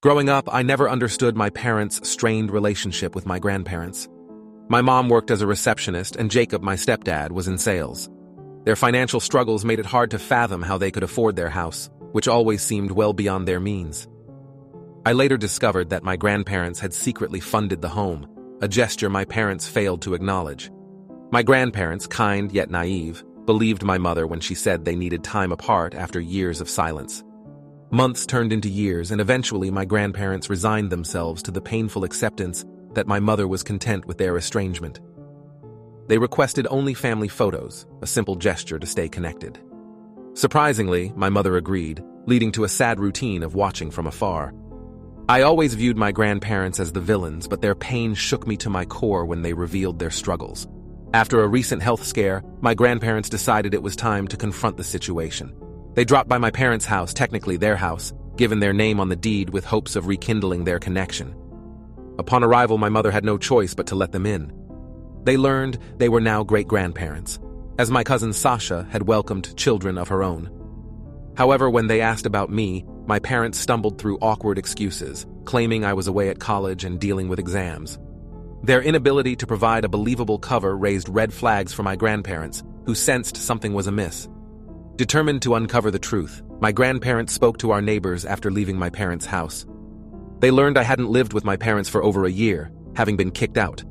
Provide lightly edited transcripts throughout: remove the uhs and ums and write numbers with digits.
Growing up, I never understood my parents' strained relationship with my grandparents. My mom worked as a receptionist, and Jacob, my stepdad, was in sales. Their financial struggles made it hard to fathom how they could afford their house, which always seemed well beyond their means. I later discovered that my grandparents had secretly funded the home, a gesture my parents failed to acknowledge. My grandparents, kind yet naive, believed my mother when she said they needed time apart after years of silence. Months turned into years, and eventually my grandparents resigned themselves to the painful acceptance that my mother was content with their estrangement. They requested only family photos, a simple gesture to stay connected. Surprisingly, my mother agreed, leading to a sad routine of watching from afar. I always viewed my grandparents as the villains, but their pain shook me to my core when they revealed their struggles. After a recent health scare, my grandparents decided it was time to confront the situation. They dropped by my parents' house, technically their house, given their name on the deed with hopes of rekindling their connection. Upon arrival, my mother had no choice but to let them in. They learned they were now great-grandparents, as my cousin Sasha had welcomed children of her own. However, when they asked about me, my parents stumbled through awkward excuses, claiming I was away at college and dealing with exams. Their inability to provide a believable cover raised red flags for my grandparents, who sensed something was amiss. Determined to uncover the truth, my grandparents spoke to our neighbors after leaving my parents' house. They learned I hadn't lived with my parents for over a year, having been kicked out.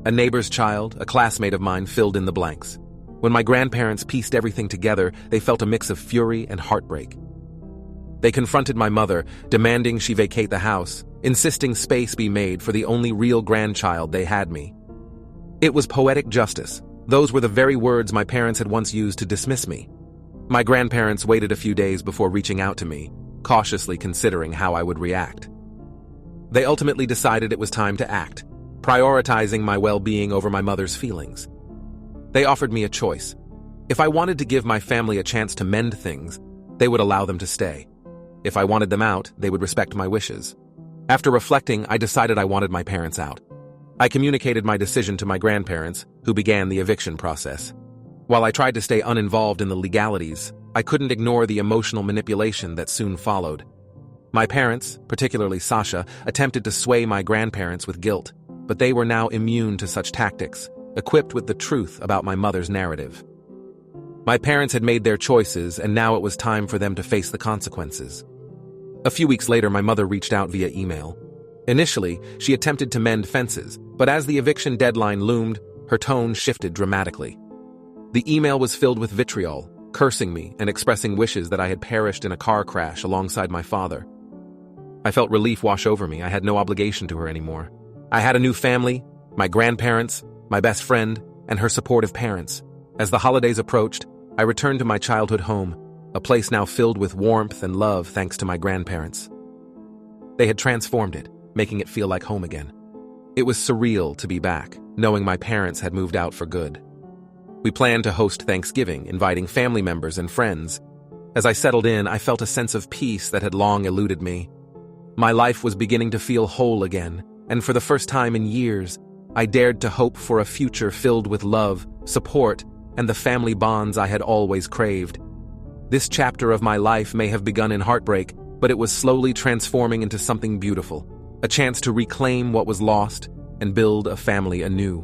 A neighbor's child, a classmate of mine, filled in the blanks. When my grandparents pieced everything together, they felt a mix of fury and heartbreak. They confronted my mother, demanding she vacate the house, insisting space be made for the only real grandchild they had me. It was poetic justice. Those were the very words my parents had once used to dismiss me. My grandparents waited a few days before reaching out to me, cautiously considering how I would react. They ultimately decided it was time to act, prioritizing my well-being over my mother's feelings. They offered me a choice. If I wanted to give my family a chance to mend things, they would allow them to stay. If I wanted them out, they would respect my wishes. After reflecting, I decided I wanted my parents out. I communicated my decision to my grandparents, who began the eviction process. While I tried to stay uninvolved in the legalities, I couldn't ignore the emotional manipulation that soon followed. My parents, particularly Sasha, attempted to sway my grandparents with guilt, but they were now immune to such tactics, equipped with the truth about my mother's narrative. My parents had made their choices, and now it was time for them to face the consequences. A few weeks later, my mother reached out via email. Initially, she attempted to mend fences, but as the eviction deadline loomed, her tone shifted dramatically. The email was filled with vitriol, cursing me and expressing wishes that I had perished in a car crash alongside my father. I felt relief wash over me. I had no obligation to her anymore. I had a new family, my grandparents, my best friend, and her supportive parents. As the holidays approached, I returned to my childhood home, a place now filled with warmth and love thanks to my grandparents. They had transformed it, making it feel like home again. It was surreal to be back, knowing my parents had moved out for good. We planned to host Thanksgiving, inviting family members and friends. As I settled in, I felt a sense of peace that had long eluded me. My life was beginning to feel whole again, and for the first time in years, I dared to hope for a future filled with love, support, and the family bonds I had always craved. This chapter of my life may have begun in heartbreak, but it was slowly transforming into something beautiful, a chance to reclaim what was lost and build a family anew.